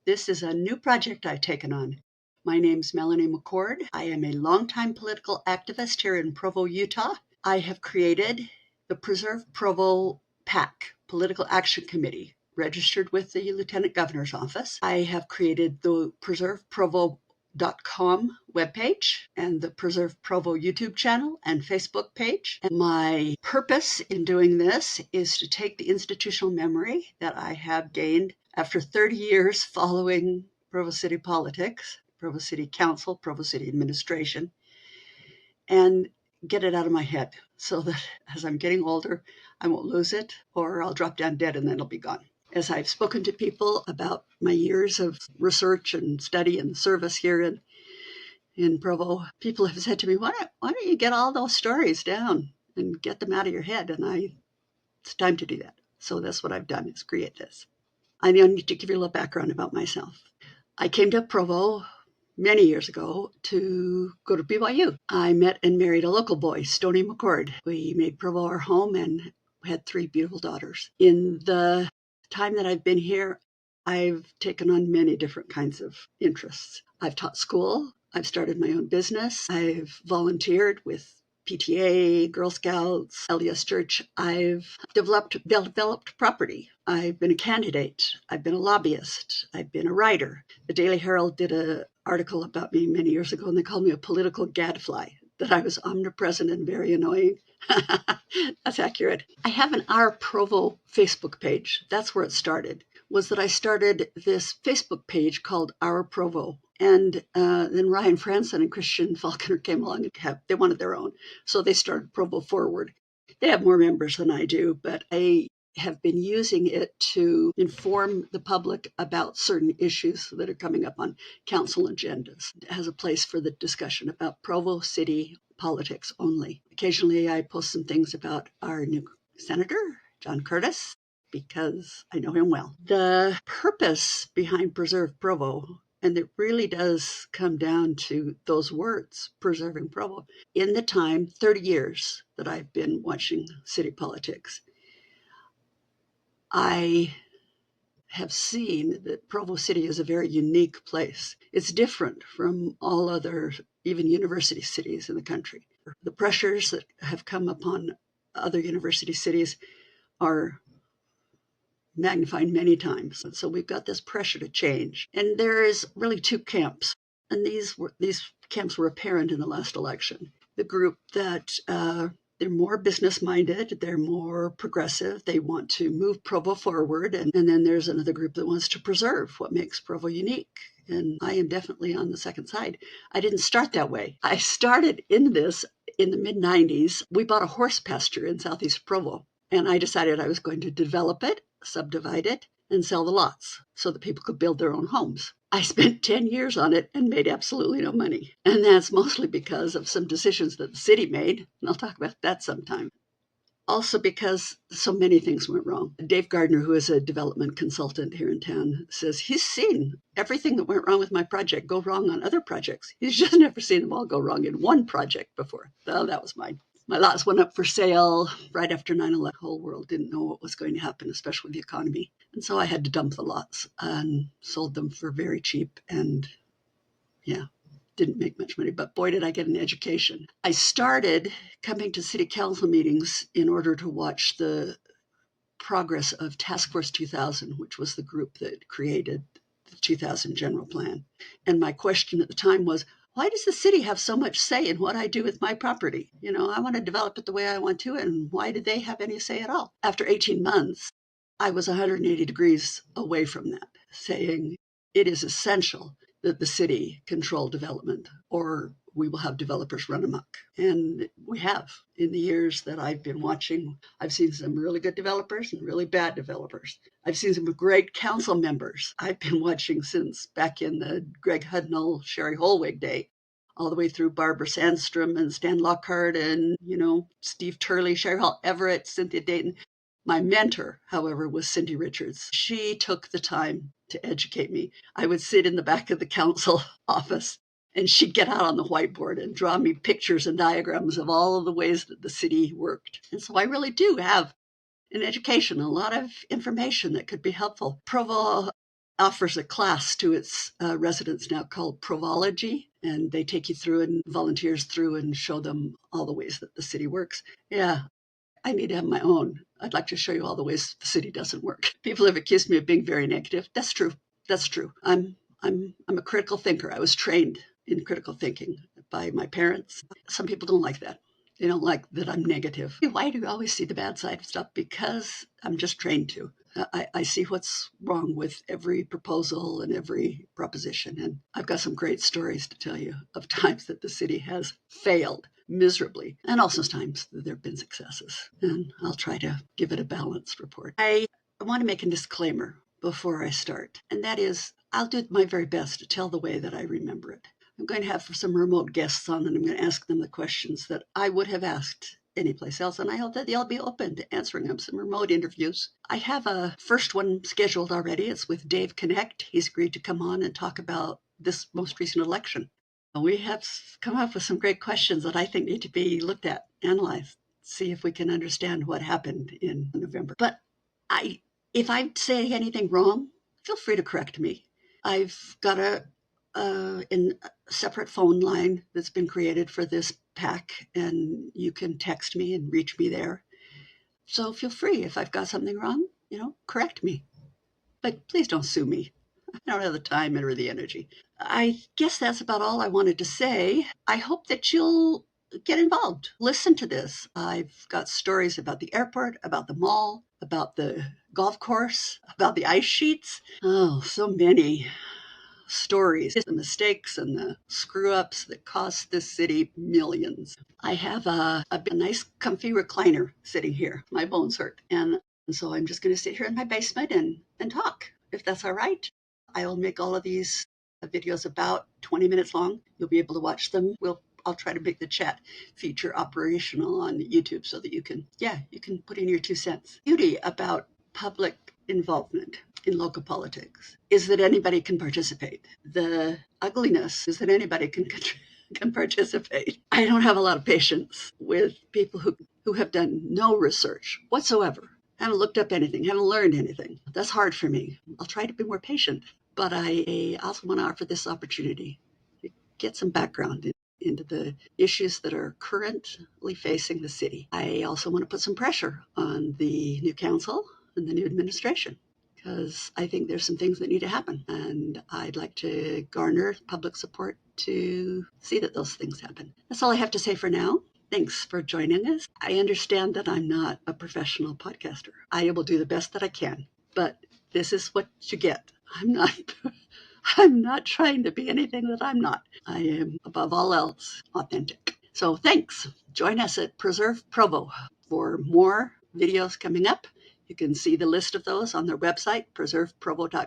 This is a new project I've taken on. My name's Melanie McCord. I am a longtime political activist here in Provo, Utah. I have created the Preserve Provo PAC, Political Action Committee, registered with the Lieutenant Governor's Office. I have created the PreserveProvo.com webpage and the Preserve Provo YouTube channel and Facebook page. And my purpose in doing this is to take the institutional memory that I have gained after 30 years following Provo City politics, Provo City Council, Provo City administration, and get it out of my head so that as I'm getting older, I won't lose it or I'll drop down dead and then it'll be gone. As I've spoken to people about my years of research and study and service here in Provo, people have said to me, why don't you get all those stories down and get them out of your head? And it's time to do that. So that's what I've done, is create this. I need to give you a little background about myself. I came to Provo many years ago to go to BYU. I met and married a local boy, Stoney McCord. We made Provo our home and had 3 beautiful daughters. In the time that I've been here, I've taken on many different kinds of interests. I've taught school. I've started my own business. I've volunteered with PTA, Girl Scouts, LDS Church. I've developed property. I've been a candidate. I've been a lobbyist. I've been a writer. The Daily Herald did an article about me many years ago, and they called me a political gadfly, that I was omnipresent and very annoying. That's accurate. I have an Our Provo Facebook page. That's where it started, was that I started this Facebook page called Our Provo. And then Ryan Franson and Christian Falconer came along and they wanted their own. So they started Provo Forward. They have more members than I do, but I have been using it to inform the public about certain issues that are coming up on council agendas. It has a place for the discussion about Provo City politics only. Occasionally I post some things about our new senator, John Curtis, because I know him well. The purpose behind Preserve Provo, and it really does come down to those words, preserving Provo. In the time, 30 years that I've been watching city politics, I have seen that Provo City is a very unique place. It's different from all other, even university cities in the country. The pressures that have come upon other university cities are magnified many times. And so we've got this pressure to change. And there is really 2 camps. And these camps were apparent in the last election. The group that they're more business-minded, they're more progressive, they want to move Provo forward, and then there's another group that wants to preserve what makes Provo unique. And I am definitely on the second side. I didn't start that way. I started in this in the mid-90s. We bought a horse pasture in southeast Provo, and I decided I was going to develop it, subdivide it, and sell the lots so that people could build their own homes. I spent 10 years on it and made absolutely no money. And that's mostly because of some decisions that the city made. And I'll talk about that sometime. Also because so many things went wrong. Dave Gardner, who is a development consultant here in town, says he's seen everything that went wrong with my project go wrong on other projects. He's just never seen them all go wrong in one project before. Oh, that was mine. My lots went up for sale right after 9/11. The whole world didn't know what was going to happen, especially with the economy. And so I had to dump the lots and sold them for very cheap. And yeah, didn't make much money, but boy, did I get an education. I started coming to city council meetings in order to watch the progress of Task Force 2000, which was the group that created the 2000 general plan. And my question at the time was, why does the city have so much say in what I do with my property? You know, I want to develop it the way I want to, and why do they have any say at all? After 18 months, I was 180 degrees away from that, saying it is essential that the city control development, or we will have developers run amok. And we have. In the years that I've been watching, I've seen some really good developers and really bad developers. I've seen some great council members. I've been watching since back in the Greg Hudnall, Sherry Holwig day, all the way through Barbara Sandstrom and Stan Lockhart and, Steve Turley, Sherry Hall Everett, Cynthia Dayton. My mentor, however, was Cindy Richards. She took the time to educate me. I would sit in the back of the council office and she'd get out on the whiteboard and draw me pictures and diagrams of all of the ways that the city worked. And so I really do have an education, a lot of information that could be helpful. Provo offers a class to its residents now called Provology, and they take you through and volunteers through and show them all the ways that the city works. Yeah, I need to have my own. I'd like to show you all the ways the city doesn't work. People have accused me of being very negative. That's true. That's true. I'm a critical thinker. I was trained in critical thinking by my parents. Some people don't like that. They don't like that I'm negative. Why do you always see the bad side of stuff? Because I'm just trained to. I see what's wrong with every proposal and every proposition. And I've got some great stories to tell you of times that the city has failed miserably, and also times that there have been successes. And I'll try to give it a balanced report. I want to make a disclaimer before I start, and that is I'll do my very best to tell the way that I remember it. I'm going to have some remote guests on, and I'm going to ask them the questions that I would have asked anyplace else, and I hope that they'll be open to answering them. Some remote interviews. I have a first one scheduled already. It's with Dave Connect. He's agreed to come on and talk about this most recent election. We have come up with some great questions that I think need to be looked at, analyzed, see if we can understand what happened in November. But I, if I say anything wrong, feel free to correct me. I've got a separate phone line that's been created for this pack, and you can text me and reach me there. So feel free. If I've got something wrong, correct me. But please don't sue me. I don't have the time or the energy. I guess that's about all I wanted to say. I hope that you'll get involved. Listen to this. I've got stories about the airport, about the mall, about the golf course, about the ice sheets. Oh, so many stories, the mistakes and the screw ups that cost this city millions. I have a nice, comfy recliner sitting here. My bones hurt. And so I'm just going to sit here in my basement and talk, if that's all right. I'll make all of these videos about 20 minutes long. You'll be able to watch them. I'll try to make the chat feature operational on YouTube so that you can put in your 2 cents. Beauty about public involvement in local politics is that anybody can participate. The ugliness is that anybody can participate. I don't have a lot of patience with people who have done no research whatsoever, haven't looked up anything, haven't learned anything. That's hard for me. I'll try to be more patient, but I also want to offer this opportunity to get some background into the issues that are currently facing the city. I also want to put some pressure on the new council and the new administration because I think there's some things that need to happen, and I'd like to garner public support to see that those things happen. That's all I have to say for now. Thanks for joining us. I understand that I'm not a professional podcaster. I will do the best that I can, but this is what you get. I'm not trying to be anything that I'm not. I am, above all else, authentic. So thanks. Join us at Preserve Provo for more videos coming up. You can see the list of those on their website, preserveprovo.com.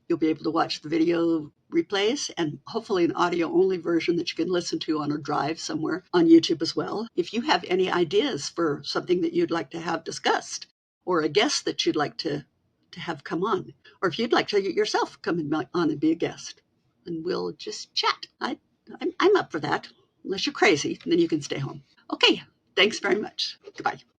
You'll be able to watch the video replays and hopefully an audio only version that you can listen to on a drive somewhere on YouTube as well. If you have any ideas for something that you'd like to have discussed or a guest that you'd like to have come on, or if you'd like to yourself come on and be a guest, and we'll just chat. I'm up for that. Unless you're crazy, then you can stay home. Okay, thanks very much. Goodbye.